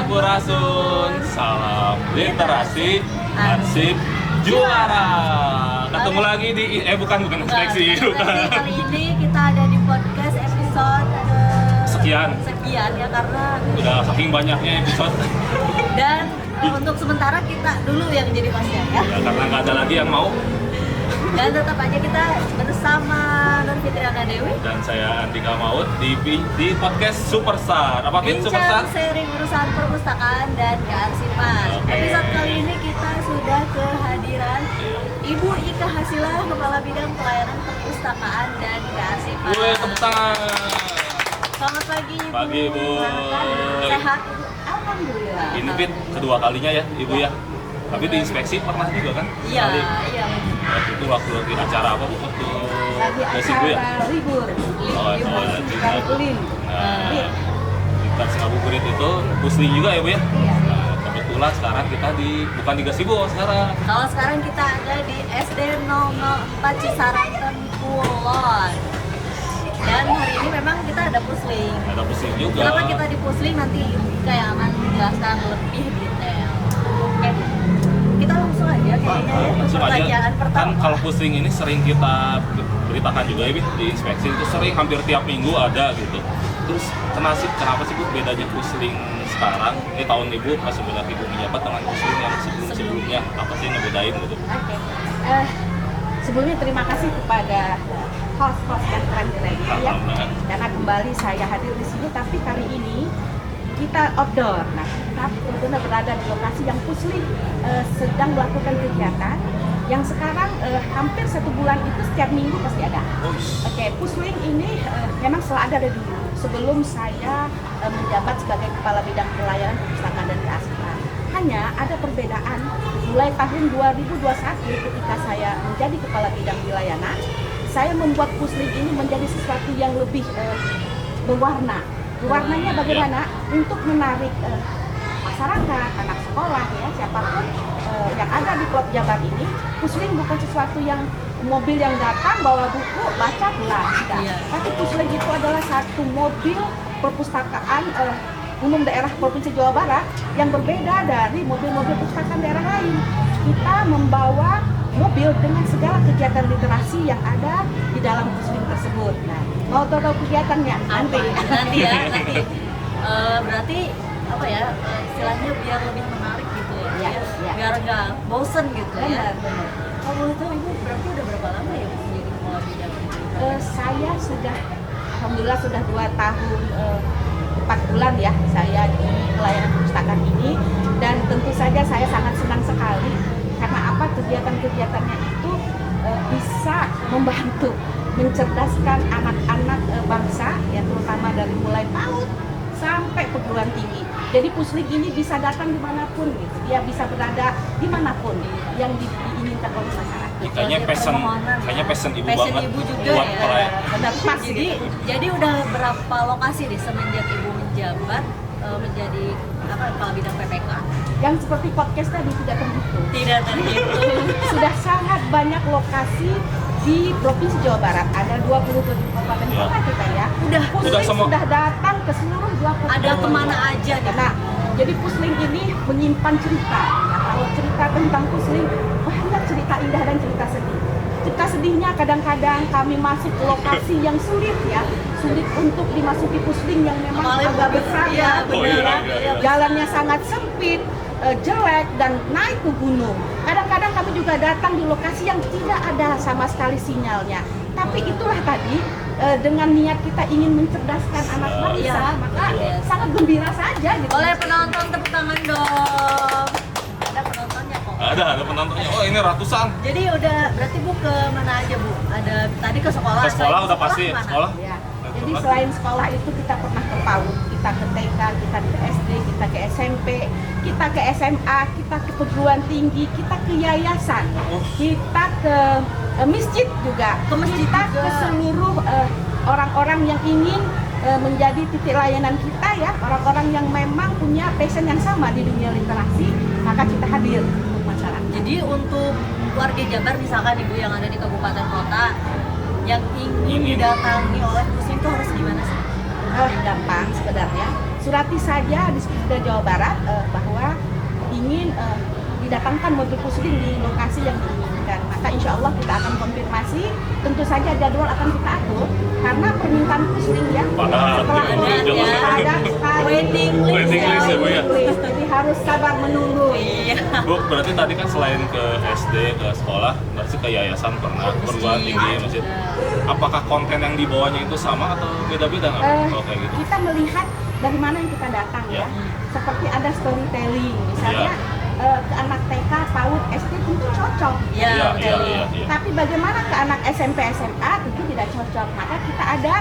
Sampurasun, salam literasi, arsip juara. Ketemu lagi di bukan inspeksi. Kali ini kita ada di podcast episode Sekian ya, karena udah saking banyaknya episode. Dan untuk sementara kita dulu yang jadi hostnya ya. Karena nggak ada lagi yang mau. Dan tetap aja kita bersama Nur Fitriana Dewi Dan saya Andika Maut di podcast Superstar. Apa Fit Superstar? bincang sharing urusan perpustakaan dan kearsipan. Oke. Episode kali ini kita sudah kehadiran Ibu Ika Hasilah, Kepala Bidang Pelayanan Perpustakaan dan Kearsipan. Woi, tepuk tangan. Selamat pagi Ibu. Pagi, Bu. Sehat Ibu? Alhamdulillah. Ini Fit kedua kalinya ya Ibu ya. Tapi di inspeksi pernah juga kan? Iya, Sekali. iya. Waktu itu waktu di acara apa Bu? Waktu Lagi Ibu ya? acara libur Kulin. Nah, Kita Ngabuburit itu pusling juga ya Bu ya? iya. Nah, kebetulan sekarang kita bukan di Gasibo sekarang. Kalau sekarang kita ada di SD 004 Cisaranten Kulon. Dan hari ini memang kita ada pusling. Ada pusling juga. Kenapa kita di pusling nanti Ika yang akan menjelaskan lebih detail. Oke, kita langsung aja kayaknya ya, Langsung aja. pertanyaan Kan pertama. kalau pusling ini sering kita beritakan juga ya, Bi, di inspeksi itu sering hampir tiap minggu ada gitu. Terus kenapa sih Bu bedanya pusling sekarang, tahun Ibu pas sebenarnya Ibu menjabat dengan pusling yang sebelumnya, apa sih yang ngebedain gitu? Oke. Sebelumnya terima kasih kepada host-host yang keren-keren ya. Alhamdulillah. Karena kembali saya hadir di sini, tapi kali ini kita outdoor. Nah, kita benar-benar berada di lokasi yang Pusling sedang melakukan kegiatan yang sekarang hampir 1 bulan itu setiap minggu pasti ada. Oke, Pusling ini memang selalu ada dari dulu. Sebelum saya menjabat sebagai Kepala Bidang Pelayanan Perpustakaan dan Kearsipan. Hanya ada perbedaan mulai tahun 2021 ketika saya menjadi Kepala Bidang Pelayanan, saya membuat Pusling ini menjadi sesuatu yang lebih berwarna. Warnanya bagaimana? Untuk menarik masyarakat, anak sekolah ya, siapapun yang ada di Klub Jabar ini. Pusling bukan sesuatu yang mobil yang datang bawa buku baca pulang, tidak. Iya. Tapi Pusling itu adalah satu mobil perpustakaan umum daerah Provinsi Jawa Barat yang berbeda dari mobil-mobil perpustakaan daerah lain. Kita membawa mobil dengan segala kegiatan literasi yang ada di dalam Pusling tersebut. Nah, mau tahu kegiatannya? Nanti. Nanti ya, nanti. Berarti apa ya, istilahnya biar lebih menarik gitu ya, Iya, iya. biar nggak bosen gitu ya. Benar. Kalau boleh tahu Ibu berarti udah berapa lama ya Bu menjadi Kepala Bidang? Saya sudah, alhamdulillah sudah 2 tahun 4 bulan ya saya di pelayanan perpustakaan ini, dan tentu saja saya sangat senang sekali karena apa, kegiatan-kegiatannya itu bisa membantu mencerdaskan anak-anak bangsa ya, terutama dari mulai PAUD sampai perguruan tinggi. Jadi Pusling ini bisa datang dimanapun gitu, dia bisa berada dimanapun yang diinginkan oleh masyarakat. Kayaknya passion Ibu Passion banget Ibu juga buat ya. pelayan. Benar pas Jadi udah berapa lokasi nih semenjak Ibu menjabat menjadi Kepala Bidang PPK? Yang seperti podcast tadi tidak terhitung. Tidak terhitung. Sudah sangat banyak lokasi di Provinsi Jawa Barat. Ada 27 kabupaten Ya. kota kita ya. Udah Sudah semua. Sudah datang ke seluruh 20. Ada kemana aja nih? Nah, jadi Pusling ini menyimpan cerita. Nah, kalau cerita tentang Pusling, banyak cerita indah dan cerita sedih. Cerita sedihnya kadang-kadang kami masuk ke lokasi yang sulit ya, sulit untuk dimasuki Pusling yang memang Apalagi agak besar iya, ya. Oh, iya, beneran. iya. Jalannya sangat sempit, jelek, dan naik ke gunung. Kadang-kadang kami juga datang di lokasi yang tidak ada sama sekali sinyalnya. Tapi itulah tadi, dengan niat kita ingin mencerdaskan anak bangsa, Iya, maka iya. sangat gembira saja gitu. Oleh penonton tepuk tangan dong. Ada penontonnya kok. Ada penontonnya. Oh, ini ratusan. Jadi udah berarti Bu ke mana aja Bu? Ada tadi ke sekolah. Ke sekolah Selain udah pasti, kemana? sekolah. Ya. Jadi selain sekolah itu kita pernah ke PAUD, kita ke TK, kita ke SD, kita ke SMP, kita ke SMA, kita ke perguruan tinggi, kita ke yayasan, kita ke masjid juga, Ke masjid kita juga. ke seluruh orang-orang yang ingin menjadi titik layanan kita ya, orang-orang yang memang punya passion yang sama di dunia literasi, maka kita hadir untuk masyarakat. Jadi untuk warga Jabar misalkan Ibu yang ada di kabupaten kota yang ingin didatangi oleh Pusling itu harus gimana sih? Gampang sebenarnya. surati saja di Pusda Jawa Barat bahwa ingin didatangkan mobil pusling di lokasi yang diinginkan. Maka insya Allah kita akan konfirmasi. Tentu saja jadwal akan kita atur karena permintaan pusling ya. Padat, Setelah ya, COVID jelas. padat sekali. Waiting Waiting list ya, Bu, ya? Jadi harus sabar menunggu. Iya. Bu, berarti tadi kan selain ke SD, ke sekolah, berarti ke yayasan pernah, perguruan tinggi, masjid. Apakah konten yang dibawanya itu sama atau beda-beda nggak? Kalau kayak gitu? Kita melihat dari mana yang kita datang Ya. ya. Seperti ada storytelling, misalnya ke anak TK, PAUD, SD tentu cocok. Iya, Iya, betul. iya. Tapi bagaimana ke anak SMP, SMA tentu tidak cocok. Maka kita ada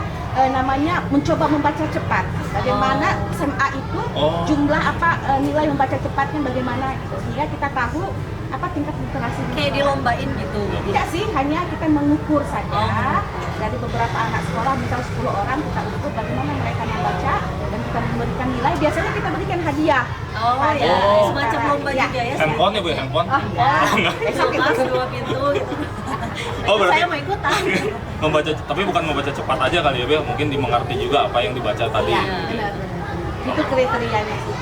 namanya mencoba membaca cepat. Bagaimana SMA itu Oh. jumlah nilai membaca cepatnya bagaimana gitu. Sehingga kita tahu apa tingkat literasi Kayak dilombain gitu. tidak sih, hanya kita mengukur saja Oh. dari beberapa anak sekolah, misal 10 orang kita ukur bagaimana mereka membaca dan kita memberikan nilai. Biasanya kita berikan hadiah. Oh ya, Oh. semacam lomba Ya. juga ya. Handphone ya, Bu? Handphone? Oh ya, besok Mas itu. 2 pintu gitu. Oh, berarti- Saya mau ikutan. Membaca, tapi bukan membaca cepat aja kali ya, Bu? Mungkin dimengerti juga apa yang dibaca tadi. Ya, benar. Itu kriterianya sih.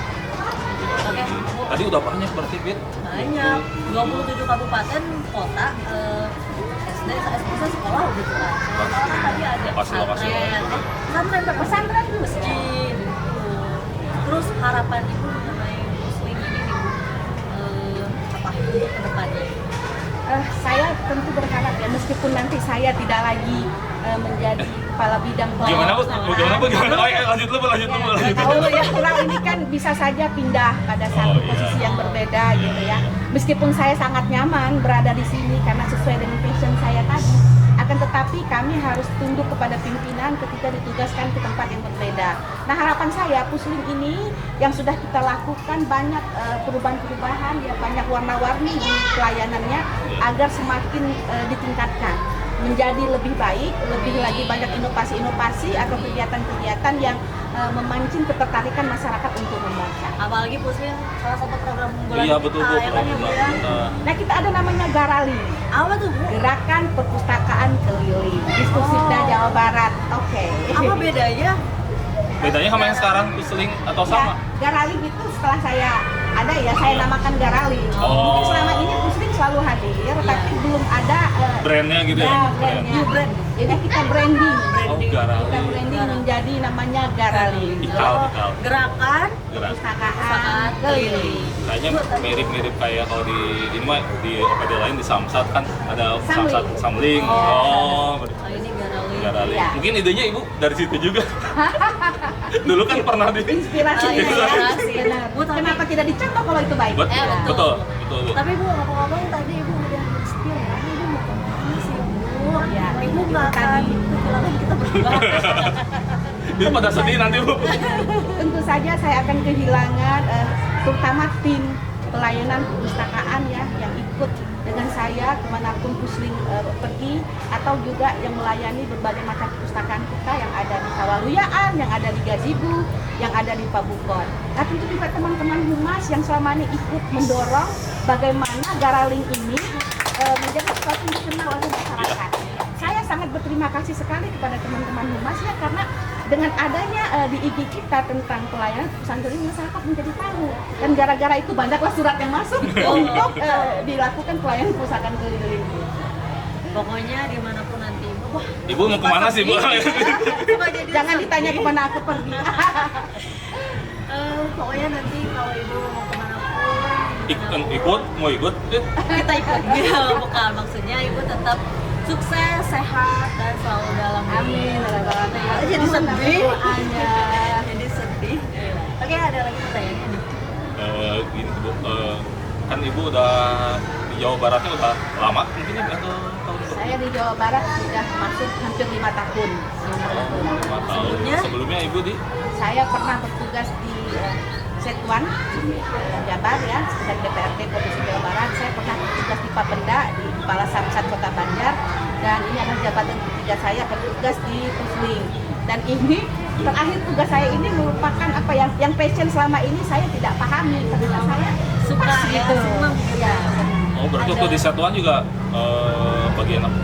Oke. Tadi udah banyak berarti, Bit? Banyak 27 kabupaten kota SD sekolah gitu lah. Sekolah tadi ada Lokasi-lokasi. pesantren tuh masjid gitu. Terus harapan ibu mengenai muslim ini nih Bu, apa untuk kedepannya? Saya tentu berharap ya, meskipun nanti saya tidak lagi menjadi kepala bidang Gimana, Bu? pelayanan. Gimana, Bu? Gimana? Oh, lanjut dulu, Bu, lanjut dulu, lanjut Tahu dulu. ya, kurang ini kan bisa saja pindah pada satu Oh, iya. posisi yang berbeda gitu ya. Meskipun saya sangat nyaman berada di sini karena sesuai dengan passion saya tadi, akan tetapi kami harus tunduk kepada pimpinan ketika ditugaskan ke tempat yang berbeda. Nah, harapan saya pusling ini yang sudah kita lakukan banyak perubahan-perubahan ya, banyak warna-warni di pelayanannya agar semakin ditingkatkan menjadi lebih baik, lebih lagi banyak inovasi-inovasi atau kegiatan-kegiatan yang memancing ketertarikan masyarakat untuk membaca. Apalagi puslim salah satu program unggulan Iya, betul, Bu. ya kan ya Bu ya. Nah, kita ada namanya Garali, Apa tuh Bu? Gerakan Perpustakaan Keliling, Diskusida Jawa Barat. Oke. Apa bedanya? Bedanya sama yang sekarang, Pusling atau sama? Ya, Garali itu setelah saya ada ya, saya namakan Garali. Oh. Mungkin selama ini Pusling selalu hadir, tapi belum ada Brandnya gitu ya? ya, brandnya. Brand. Jadi kita branding. Oh, Garali. Kita branding menjadi namanya Garali. Ikal. Gerakan Gerak. Perpustakaan Keliling. Kayaknya mirip-mirip kayak kalau di ini mah di OPD lain di Samsat kan ada Samling. Samsat Samling. Oh, ini Garali. Garali. Iya. Mungkin idenya Ibu dari situ juga. Dulu kan pernah di Inspirasi Oh, iya, ya. inspirasi. Benar. Bu, tapi- Kenapa tidak dicontoh kalau itu baik? betul, Ya. betul, betul, Bu. Tapi Bu ngomong-ngomong tadi Ibu udah inspir ya. Ibu mau kemana sih Bu? Ya, Ibu nggak akan tadi. kehilangan kita berdua. Itu pada sedih nanti, Bu. Tentu saja saya akan kehilangan terutama tim pelayanan perpustakaan ya yang ikut dengan saya kemanapun Pusling pergi, atau juga yang melayani berbagai macam perpustakaan kita yang ada di Kawaluyaan, yang ada di Gazibu, yang ada di Pabukon. Nah, tentu juga teman-teman humas yang selama ini ikut mendorong bagaimana Garaling ini menjadi sesuatu yang dikenal oleh masyarakat. Saya sangat berterima kasih sekali kepada teman-teman humas ya, karena dengan adanya di IG kita tentang pelayanan pesantren ini masyarakat menjadi tahu, dan gara-gara itu banyaklah surat yang masuk untuk dilakukan pelayanan perpustakaan keliling. Pokoknya dimanapun nanti Ibu, wah, Ibu mau kemana sih, Bu? suka jadi Jangan ditanya kemana aku pergi. pokoknya nanti kalau Ibu mau kemanapun Ikut, mau ikut? kita ikut dia, bukan maksudnya Ibu tetap sukses, sehat, dan selalu dalam Amin. Jadi sedih. Doanya. Jadi sedih. Oke, ada lagi pertanyaannya nih. Gini, Bu. Kan Ibu udah di Jawa Baratnya udah lama mungkin ya, atau tahun berapa? Saya di Jawa Barat sudah masuk hampir 5 tahun. 5 tahun. 5 tahun. Sebelumnya? Sebelumnya Ibu di? Saya pernah bertugas di Setuan, Jabar ya, sebagai DPRD Provinsi Jawa Barat. Saya pernah bertugas di Papenda, di Kepala Samsat Kota Banjar, dan ini adalah jabatan ketiga saya bertugas di Pusling. Dan ini terakhir tugas saya ini merupakan apa yang passion selama ini saya tidak pahami, karena saya Suka pas ya, senang gitu. Ya. Oh, berarti waktu di Satuan juga bagian apa?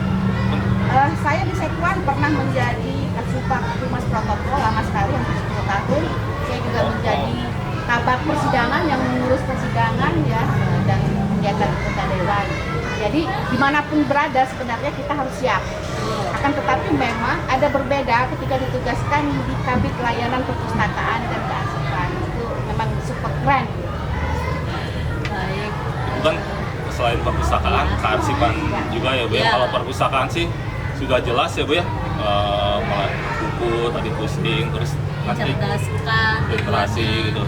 Saya di Sekwan pernah menjadi Kasubag Humas Protokol lama sekali, hampir 10 tahun. Saya juga menjadi kabak persidangan yang mengurus persidangan ya, dan menjaga anggota dewan. Jadi dimanapun berada sebenarnya kita harus siap. Akan tetapi memang ada berbeda ketika ditugaskan di Kabit Layanan Perpustakaan dan Kearsipan. Itu memang super keren. Baik. Bukan selain perpustakaan, kearsipan juga ya Bu ya. Iya. Kalau perpustakaan sih sudah jelas ya Bu ya, buku tadi pusing, terus nanti Mencerdaskan literasi gitu.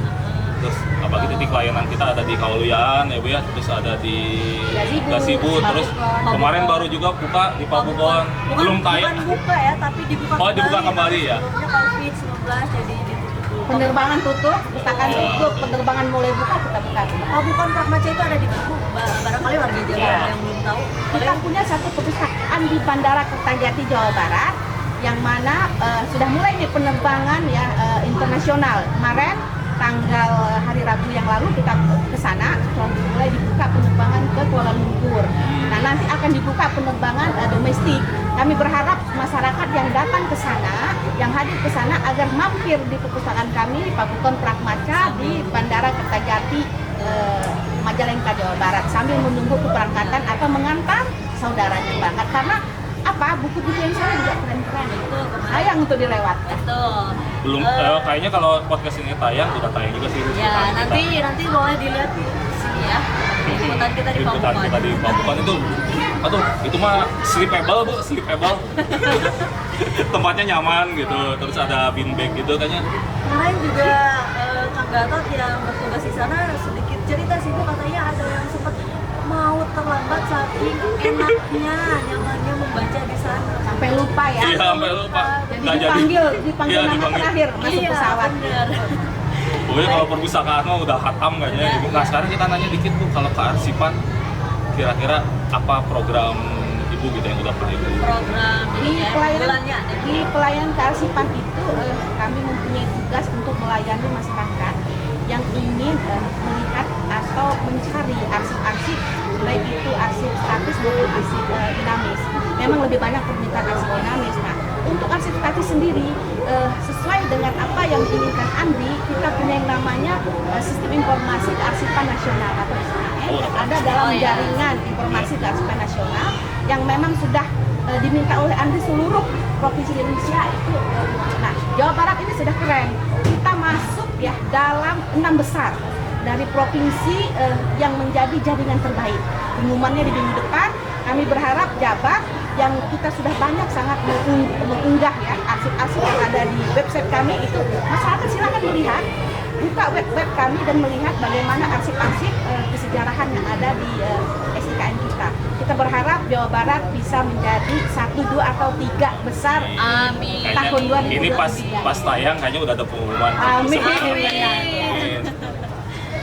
Terus apalagi titik layanan kita ada di Kauluyan ya Bu ya, terus ada di Gazebo, Gazebo, terus Pabukon. kemarin baru juga buka di Pabukon, belum tayang. Bukan buka ya, tapi dibuka Oh, dibuka kembali ya? Sebelumnya COVID-19 jadi ditutup. Penerbangan tutup, perpustakaan tutup, penerbangan mulai buka, kita buka. Pabukon Pragmaca itu ada di Tugu. Barangkali warga Jawa Iya. yang belum tahu. Kita punya satu perpustakaan di Bandara Kertajati, Jawa Barat, yang mana sudah mulai nih penerbangan ya internasional. Kemarin tanggal hari Rabu yang lalu kita ke sana, sudah mulai dibuka penerbangan ke Kuala Lumpur. Nah, nanti akan dibuka penerbangan domestik. Kami berharap masyarakat yang datang ke sana, yang hadir ke sana agar mampir di perpustakaan kami di Pabukon Pragmaca di Bandara Kertajati, Majalengka, Jawa Barat, sambil menunggu keberangkatan atau mengantar saudaranya berangkat. Karena apa, buku-buku yang sana juga keren-keren, itu sayang untuk dilewatkan. Betul. Belum kayaknya kalau podcast ini tayang udah tayang juga sih. Ya, nanti boleh dilihat di sini ya. Liputan kita di Liputan Pabukon. kita di Pabukon itu, aduh itu mah sleepable Bu, sleepable. Tempatnya nyaman gitu, terus ada beanbag gitu kayaknya. Kemarin juga Kang Gatot yang bertugas di sana sedikit cerita sih Bu, katanya ada yang sempat mau terlambat saking enaknya, nyamannya membaca di sana. Sampai lupa ya. Iya, sampai lupa. Jadi Nggak dipanggil Iya, nama dipanggil. terakhir masuk Iya, pesawat. bener. Pokoknya kalau perpustakaan mah udah hatam kayaknya. Iya. Nah sekarang kita nanya dikit Bu, kalau kearsipan kira-kira apa program Ibu gitu yang udah pernah Ibu? Program Di ini ya, pelayanan, bulannya ada. di pelayanan kearsipan itu kami mempunyai tugas untuk melayani masyarakat yang ingin melihat atau mencari arsip-arsip, baik itu arsip statis maupun arsip dinamis. Memang lebih banyak permintaan arsip dinamis. Nah, untuk arsip statis sendiri sesuai dengan apa yang diinginkan Andi, kita punya yang namanya Sistem Informasi Kearsipan Nasional atau SKN yang ada dalam jaringan informasi kearsipan nasional yang memang sudah diminta oleh Andi seluruh provinsi di Indonesia itu. Nah, Jawa Barat ini sudah keren. Kita masuk ya dalam 6 besar dari provinsi yang menjadi jaringan terbaik. Pengumumannya di minggu depan. Kami berharap Jabar yang kita sudah banyak sangat mengunggah ya arsip-arsip yang ada di website kami itu, masyarakat silakan melihat, buka web kami dan melihat bagaimana arsip-arsip kesejarahan yang ada di SIKN kita. Kita berharap Jawa Barat bisa menjadi 1, 2, atau 3 besar. Amin. Tahun 2023. Ini pas tayang kayaknya udah ada pengumuman. Amin. Amin.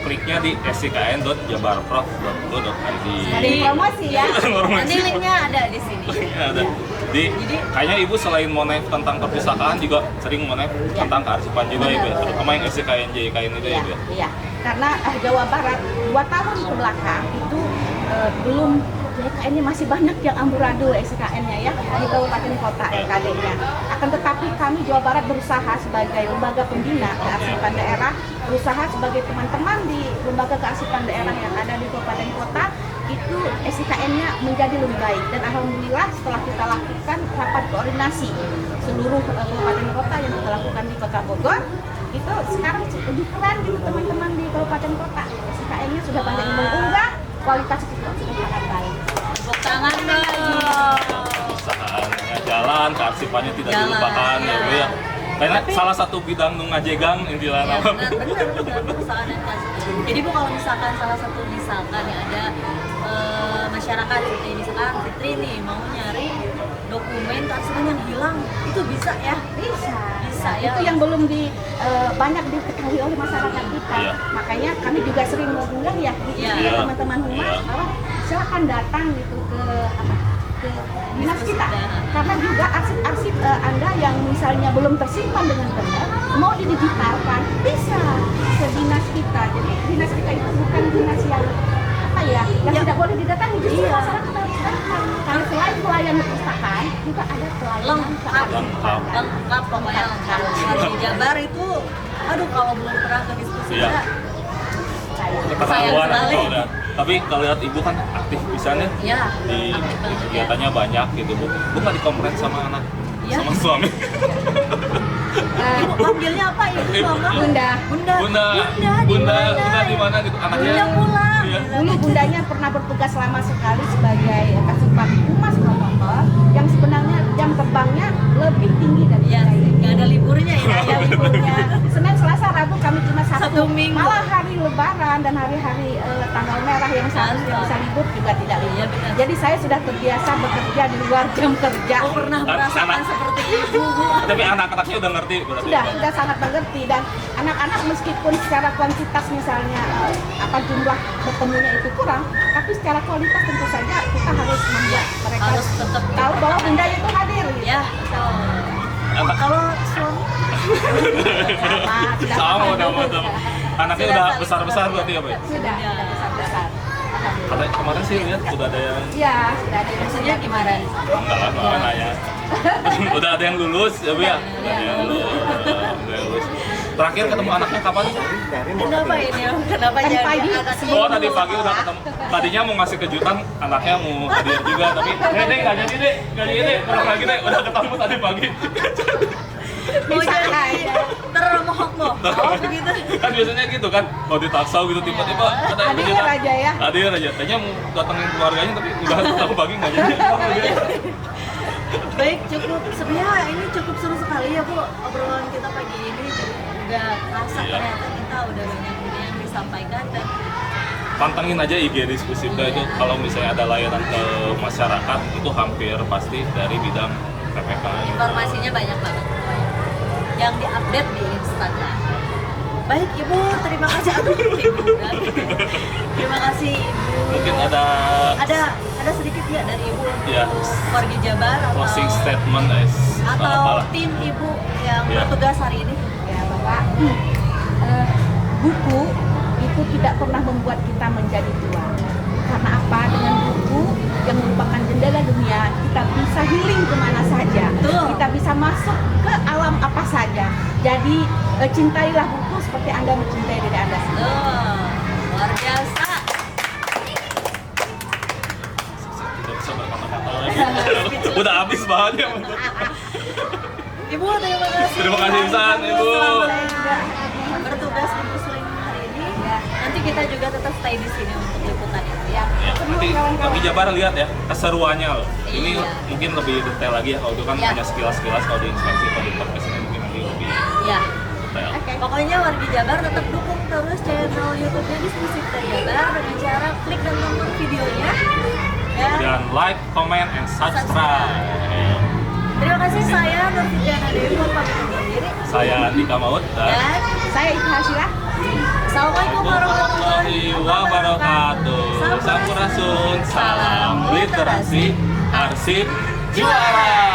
Kliknya di sckn.jabarprof.go.id. Ada promosi ya. Nanti linknya ada di sini. Linknya ada. Kayaknya Ibu selain mau naik tentang perpustakaan juga sering mau naik tentang kearsipan juga ya Bu, ya? Terutama yang SKN JKN itu ya Bu. Iya, karena Jawa Barat 2 tahun ke belakang itu belum, JKN-nya masih banyak yang amburadul SKN-nya ya di kabupaten kota LKD-nya. Akan tetapi kami Jawa Barat berusaha sebagai lembaga pembina kearsipan daerah, berusaha sebagai teman-teman di lembaga kearsipan daerah yang ada di kabupaten kota itu SKN-nya menjadi lebih baik. Dan alhamdulillah setelah kita lakukan rapat koordinasi seluruh kabupaten kota yang kita lakukan di Kota Bogor, itu sekarang lebih keren gitu teman-teman di kabupaten kota. SKN-nya sudah banyak yang mengunggah, kualitas juga sudah sangat baik. Tepuk tangan dong. Perpustakaannya jalan, kearsipannya tidak Jalan, dilupakan ya Bu ya. Karena Tapi- salah satu bidang nu ngajegang intilah Ya, nama. benar perpustakaan dan kearsipan. Jadi Bu, kalau misalkan salah satu misalkan ya ada masyarakat seperti misalkan Fitri nih mau nyari dokumen kearsipan yang hilang, itu bisa ya? Bisa ya. Itu yang belum banyak diketahui oleh masyarakat kita. Iya. Makanya kami juga sering mengundang ya Iya. teman-teman humas Iya. bahwa silakan datang gitu ke dinas kita. Karena juga arsip-arsip Anda yang misalnya belum tersimpan dengan benar mau didigitalkan bisa ke dinas kita. Jadi dinas kita itu bukan dinas yang yang tidak boleh didatangi, justru masyarakat harus datang. Karena selain pelayanan perpustakaan, juga ada pelayanan lengkap Lengkap. lengkap pokoknya lengkap. Wargi Jabar itu aduh kalau belum pernah ke diskusi Iya. ya Keterlaluan sekali. kalau udah. Tapi kalau lihat ibu kan aktif pisannya ya di aktif banget ya. kegiatannya banyak gitu bu. Bu nggak dikomplain sama anak, Iya. sama suami. Ibu panggilnya apa ibu mama? Bunda. Bunda. Bunda di mana gitu anaknya. Bunda pulang. Iya. Dulu bundanya pernah bertugas lama sekali sebagai Kasubag Humas Protokol yang sebenarnya jam terbangnya lebih tinggi dari Iya, saya. nggak ada liburnya ya. Ada liburnya. Senin, Selasa, Rabu kami cuma Satu minggu. Malah hari Lebaran dan hari-hari tanggal merah yang seharusnya Mantap. bisa libur juga tidak libur. Iya, benar. Jadi saya sudah terbiasa bekerja di luar jam kerja. Aku pernah merasakan Anak- seperti ibu bu. Tapi anak-anaknya udah ngerti berarti. Sudah sangat mengerti dan anak-anak meskipun secara kuantitas misalnya apa jumlah bertemunya itu kurang, tapi secara kualitas tentu saja kita harus membuat mereka Harus tetap tahu bahwa bunda itu hadir. Gitu. Ya, betul. Anak- Kalau suami Sudah Sama paham. udah. Anaknya Sudah udah saling besar-besar mengerti. berarti apa ya? Sudah besar-besar. Alhamdulillah. Katanya kemarin sih lihat udah ada yang Iya, sudah ada yang maksudnya gimana? enggak lah, enggak nanya. Udah ada yang lulus ya bu ya? Udah ada yang lulus. Terakhir ketemu anaknya kapan? Kenapa ini? Kenapa Tadi jadi pagi. anak Oh tadi pagi udah ketemu. Tadinya mau ngasih kejutan, anaknya mau hadir juga, tapi deh nggak jadi deh, nggak jadi deh, pulang lagi deh. Udah ketemu tadi pagi. mau Bisa jadi aja. termohok mo? Oh begitu. Kan biasanya gitu kan, kalau di taksau gitu tiba-tiba ada yang Hadir kejutan. aja ya. Hadir aja. Tadinya mau datengin keluarganya, tapi udah ketemu pagi nggak jadi. Baik, cukup sebenarnya ini cukup seru sekali ya Bu obrolan kita pagi ini. Udah kerasa Iya. ternyata kita udah banyak yang disampaikan dan Pantengin aja IG Diskusiba itu kalau misalnya ada layanan ke masyarakat itu hampir pasti dari bidang PPK. informasinya banyak banget yang diupdate di Instagram. Baik Ibu, terima kasih. Aduh, Ibu. Terima kasih Ibu. Mungkin ada ada sedikit ya dari Ibu Ya. untuk Wargi Jabar atau closing statement guys. atau tim Ibu yang Ya. bertugas hari ini. Ya bahwa buku itu tidak pernah membuat kita menjadi tua. Karena apa? Dengan buku yang merupakan jendela dunia, kita bisa healing kemana saja. Betul. Kita bisa masuk ke alam apa saja. Jadi cintailah buku seperti Anda mencintai diri Anda sendiri. Luar biasa. Tidak bisa berkata-kata lagi. Udah habis bahannya. Ibu terima kasih. Terima kasih, Insan, Ibu. Selamat bertugas di Muslim hari ini. Nanti kita juga tetap stay di sini untuk liputan itu ya. Ya, nanti Wargi Jabar lihat ya keseruannya loh. Ini Iya. mungkin lebih detail lagi ya. Kalau itu kan Ya. hanya sekilas-sekilas, kalau di inspeksi kalau di podcast ini mungkin nanti lebih Ya. detail. Pokoknya Wargi Jabar tetap dukung terus channel YouTube-nya Diskusi Jabar dengan cara klik dan tonton videonya. Ya. Dan like, comment, and subscribe. Terima kasih saya Nur Fitriana Dewi pamit undur diri. Saya Andika Maut dan Dan Saya Ibu Hasila. Assalamualaikum warahmatullahi wabarakatuh. Sampurasun, salam literasi, arsip juara.